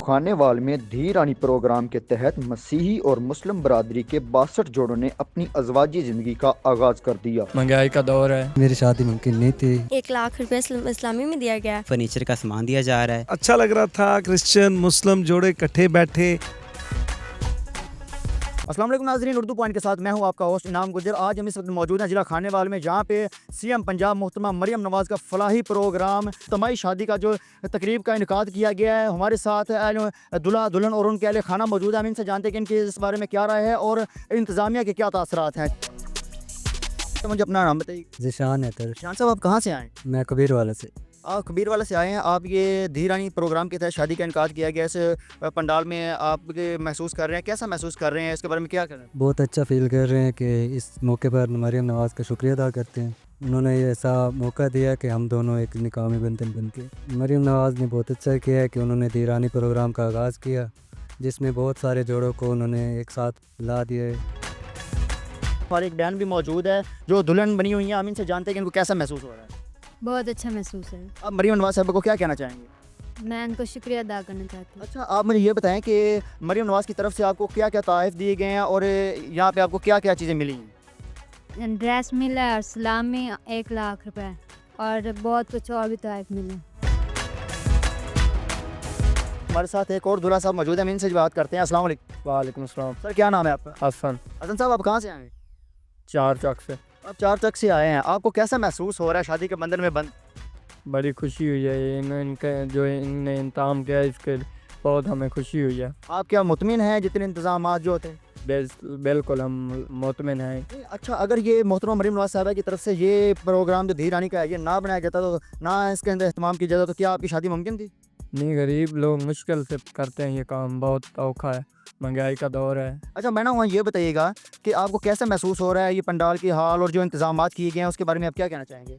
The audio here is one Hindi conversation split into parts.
खानेवाल में धी रानी प्रोग्राम के तहत मसीही और मुस्लिम बरादरी के 62 जोड़ों ने अपनी अज़वाजी ज़िंदगी का आगाज़ कर दिया। महंगाई का दौर है, मेरी शादी मुमकिन नहीं थी। 1 लाख रुपए इस्लामी में दिया गया है। फर्नीचर का सामान दिया जा रहा है। अच्छा लग रहा था, क्रिश्चियन मुस्लिम जोड़े इकट्ठे बैठे। अस्सलाम वालेकुम नाज़रीन, उर्दू पॉइंट के साथ मैं हूं आपका होस्ट इनाम गुजर। आज हम इस वक्त मौजूद हैं जिला खानेवाल में, जहां पे सीएम पंजाब मोहतरमा मरियम नवाज़ का फलाही प्रोग्राम तमाही शादी का जो तकरीब का इनकाद किया गया है। हमारे साथ दुल्हा दुल्हन और उनके अहले खाना मौजूद है। हम इनसे जानते हैं कि इनकी इस बारे में क्या राय है और इंतज़ामिया के क्या तासरात हैं। तो मुझे अपना नाम बताइए। ज़ीशान है तर। शान साहब, आप कहाँ से आए? मैं कबीर वाला से। आप कबीर वाला से आए हैं। आप ये धी रानी प्रोग्राम के तहत शादी का इनकाद किया गया, इस पंडाल में आप महसूस कर रहे हैं, कैसा महसूस कर रहे हैं, इसके बारे में क्या कर रहे हैं? बहुत अच्छा फील कर रहे हैं कि इस मौके पर मरियम नवाज़ का शुक्रिया अदा करते हैं। उन्होंने ये ऐसा मौका दिया कि हम दोनों एक निकामी बंधन बन के। मरियम नवाज़ ने बहुत अच्छा किया है कि उन्होंने धी रानी प्रोग्राम का आगाज़ किया, जिसमें बहुत सारे जोड़ों को उन्होंने एक साथ ला दिया है। हमारे एक बहन भी मौजूद है जो दुल्हन बनी हुई है। हम इनसे जानते हैं कि इनको कैसा महसूस हो रहा है। बहुत अच्छा महसूस है। आप मरियम नवाज़ साहब को क्या कहना चाहेंगे? मैं उनको शुक्रिया अदा करना चाहती हूँ। अच्छा, आप मुझे ये बताएं कि मरियम नवाज़ की तरफ से आपको क्या क्या तोहफ़े दिए गए हैं और यहाँ पे आपको क्या क्या चीज़ें मिली हैं? ड्रेस मिला और इस्लामी 1 लाख रुपए और बहुत कुछ और भी तोहफ़े मिले। हमारे साथ एक और दूल्हा साहब मौजूद है, हम इनसे बात करते हैं। अस्सलाम वालेकुम। वालेकुम अस्सलाम। सर, क्या नाम है आपका? हसन, हसन साहब, आप कहाँ से आए हैं? 4 चक से। आप 4 तक से आए हैं। आपको कैसा महसूस हो रहा है शादी के बंधन में बंद? बड़ी खुशी हुई है। ये इनके जो इनने इंतजाम किया, इसके बहुत हमें खुशी हुई है। आप क्या मुतमिन हैं जितने इंतजाम जो होते हैं? बिल्कुल हम मुतमिन हैं। अच्छा, अगर ये मोहतरमा मरियम नवाज़ साहबा की तरफ से ये प्रोग्राम जो धी रानी का है ये ना बनाया जाता, तो ना इसके अंदर एहतमाम किया जाता, तो क्या आपकी शादी मुमकिन थी? नहीं, गरीब लोग मुश्किल से करते हैं ये काम, बहुत औखा है, महंगाई का दौर है। अच्छा, मैं ना ये बताइएगा कि आपको कैसा महसूस हो रहा है ये पंडाल की हाल और जो इंतजामात किए गए हैं उसके बारे में आप क्या कहना चाहेंगे?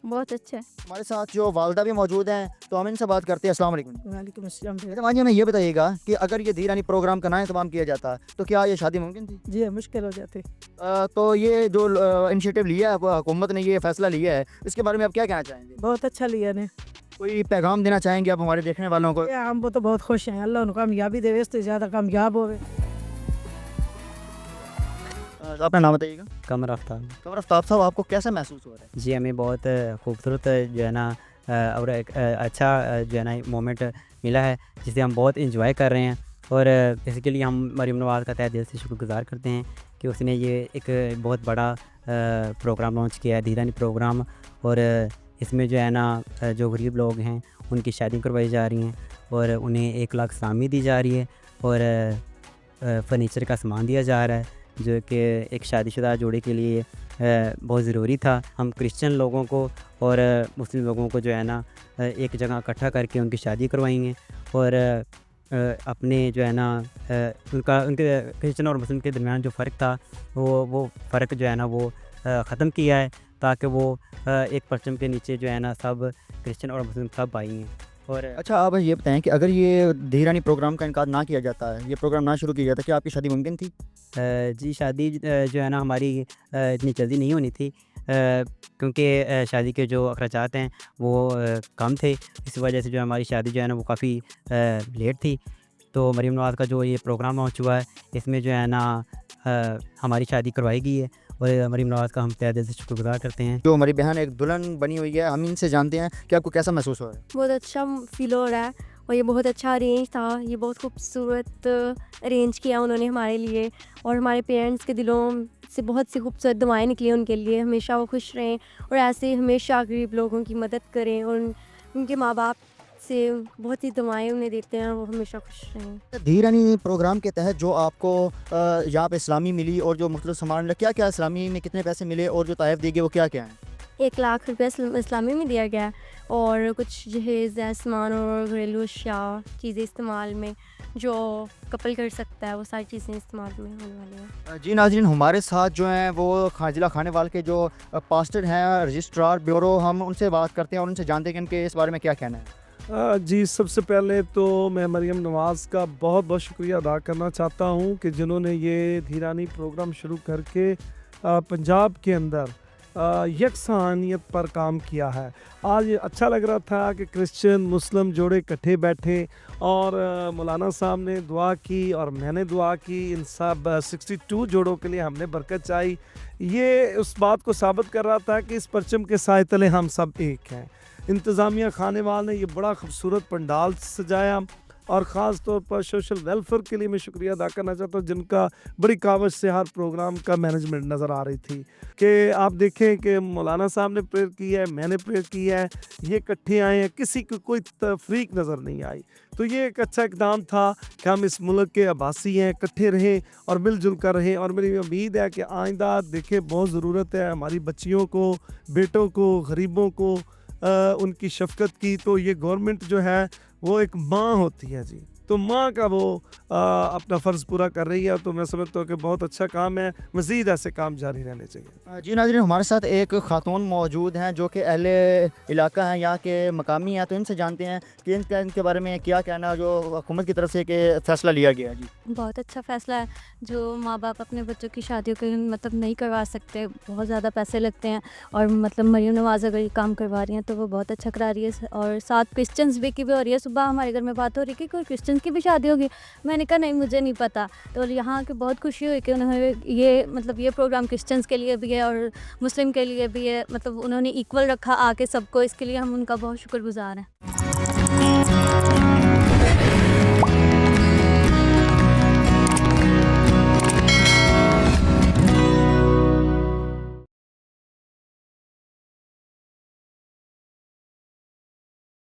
बहुत अच्छा है। हमारे साथ जो वालदा भी मौजूद हैं, तो हम इनसे बात करते हैं। अस्सलाम वालेकुम। वालेकुम अस्सलाम। अच्छा, हमें ये बताइएगा कि अगर ये धी रानी प्रोग्राम का ना इंतजाम किया जाता तो क्या ये शादी मुमकिन थी? जी, मुश्किल हो जाती। तो ये जो इनिशिएटिव लिया है हुकूमत ने, ये फैसला लिया है, इसके बारे में आप क्या कहना चाहेंगे? बहुत अच्छा लिया ने। कोई पैगाम देना चाहेंगे आप हमारे देखने वालों को? हम वो तो बहुत खुश हैं, अल्लाह उनको कामयाबी देवे, इससे ज़्यादा कामयाब होवे। अपना नाम बताइएगा। कमर आफ्ताब। कमर आफ्ताब साहब, आपको कैसा महसूस हो रहा है? जी, हमें बहुत खूबसूरत जो है ना और एक अच्छा जो है ना मोमेंट मिला है, जिसे हम बहुत इंजॉय कर रहे हैं। और इसके लिए हम मरियम नवाज़ का तहे दिल से शुक्रगुजार करते हैं कि उसने ये एक बहुत बड़ा प्रोग्राम लॉन्च किया है, धी रानी प्रोग्राम। और इसमें जो है ना जो गरीब लोग हैं उनकी शादी करवाई जा रही हैं और उन्हें 1 लाख सामी दी जा रही है और फर्नीचर का सामान दिया जा रहा है, जो कि एक शादीशुदा जोड़े के लिए बहुत ज़रूरी था। हम क्रिश्चियन लोगों को और मुस्लिम लोगों को जो है ना एक जगह इकट्ठा करके उनकी शादी करवाएंगे और अपने जो है ना उनके क्रिश्चियन और मुस्लिम के दरमियान जो फ़र्क था वो फ़र्क जो है ना वो ख़त्म किया है, ताकि वो एक परचम के नीचे जो है ना सब क्रिश्चियन और मुस्लिम सब आई हैं। और अच्छा, आप ये बताएं कि अगर ये धी रानी प्रोग्राम का इनकाद ना किया जाता है, ये प्रोग्राम ना शुरू किया जाता, क्या आपकी शादी मुमकिन थी? जी, शादी जो है ना हमारी इतनी जल्दी नहीं होनी थी, क्योंकि शादी के जो अखराजात हैं वो कम थे। इस वजह से जो हमारी शादी जो है ना वो काफ़ी लेट थी। तो मरियम नवाज़ का जो ये प्रोग्राम लॉन्च हुआ है, इसमें जो है ना हमारी शादी करवाई गई है और मरियम नवाज़ का हम तहे दिल से शुक्रगुजार करते हैं। जो हमारी बहन एक दुल्हन बनी हुई है, हम इनसे जानते हैं कि आपको कैसा महसूस हो रहा है? बहुत अच्छा फील हो रहा है और ये बहुत अच्छा अरेंज था। ये बहुत खूबसूरत अरेंज किया उन्होंने हमारे लिए और हमारे पेरेंट्स के दिलों से बहुत सी खूबसूरत दुआएं निकली उनके लिए। हमेशा वो खुश रहें और ऐसे हमेशा गरीब लोगों की मदद करें और उनके माँ बाप से बहुत सी दुआएं उन्हें देते हैं, वो हमेशा खुश रहें। धी रानी प्रोग्राम के तहत जो आपको यहाँ पे इस्लामी मिली और जो मुख्तलिफ सामान, क्या क्या इस्लामी में कितने पैसे मिले और जो तोहफ़े दिए गए वो क्या क्या हैं? 1 लाख रुपए इस्लामी में दिया गया है और कुछ जहेज़ सामान और घरेलू अशिया चीज़ें इस्तेमाल में जो कपल कर सकता है, वो सारी चीज़ें इस्तेमाल में होने वाली हैं। जी नाज़रीन, हमारे साथ जो हैं वो जिला खानेवाल के जो पास्टर हैं, रजिस्ट्रार ब्यूरो, हम उनसे बात करते हैं और उनसे जानते हैं कि इनके इस बारे में क्या कहना है। जी, सबसे पहले तो मैं मरियम नवाज़ का बहुत बहुत शुक्रिया अदा करना चाहता हूँ कि जिन्होंने ये धी रानी प्रोग्राम शुरू करके पंजाब के अंदर यकसानियत पर काम किया है। आज ये अच्छा लग रहा था कि क्रिश्चियन मुस्लिम जोड़े इकट्ठे बैठे और मौलाना साहब ने दुआ की और मैंने दुआ की, इन सब 62 जोड़ों के लिए हमने बरकत चाही। ये उस बात को साबित कर रहा था कि इस परचम के साए तले हम सब एक हैं। इंतज़ामिया खानेवाल ने ये बड़ा खूबसूरत पंडाल सजाया और ख़ास तौर पर सोशल वेलफेयर के लिए मैं शुक्रिया अदा करना चाहता हूँ, जिनका बड़ी कावश से हर प्रोग्राम का मैनेजमेंट नज़र आ रही थी। कि आप देखें कि मौलाना साहब ने प्रेयर की है, मैंने प्रेयर की है, ये इकट्ठे आए हैं, किसी को कोई तफरीक नज़र नहीं आई। तो ये एक अच्छा इकदाम था कि हम इस मुल्क के आबासी हैं, इकट्ठे रहें और मिलजुल कर रहें। और मेरी उम्मीद है कि आइंदा देखें, बहुत ज़रूरत है हमारी बच्चियों को, बेटों को, गरीबों को उनकी शफ़क़त की। तो ये गवर्नमेंट जो है वो एक माँ होती है जी, तो माँ का वो अपना फ़र्ज़ पूरा कर रही है। तो मैं समझता हूँ कि बहुत अच्छा काम है, मज़ीद ऐसे काम जारी रहने चाहिए। जी नाज़रीन, हमारे साथ एक ख़ातून मौजूद हैं जो कि अहले इलाका हैं, यहाँ के मकामी हैं। तो इनसे जानते हैं कि इनके बारे में क्या कहना जो हुकूमत की तरफ से कि फ़ैसला लिया गया है। जी, बहुत अच्छा फ़ैसला है। जो माँ बाप अपने बच्चों की शादियों के मतलब नहीं करवा सकते, बहुत ज़्यादा पैसे लगते हैं, और मतलब मरीम नवाज़ अगर ये काम करवा रही हैं तो वो बहुत अच्छा करा रही है। और साथ क्रिश्चियंस भी की भी हो रही है। सुबह हमारे घर में बात हो रही कि कोई क्रिश्चियंस की भी शादी होगी, मैंने कहा नहीं, मुझे नहीं पता। तो यहाँ की बहुत खुशी हुई कि उन्होंने ये प्रोग्राम क्रिश्चियंस के लिए भी है और मुस्लिम के लिए भी है, मतलब उन्होंने इक्वल रखा आके सबको। इसके लिए हम उनका बहुत शुक्रगुज़ार हैं।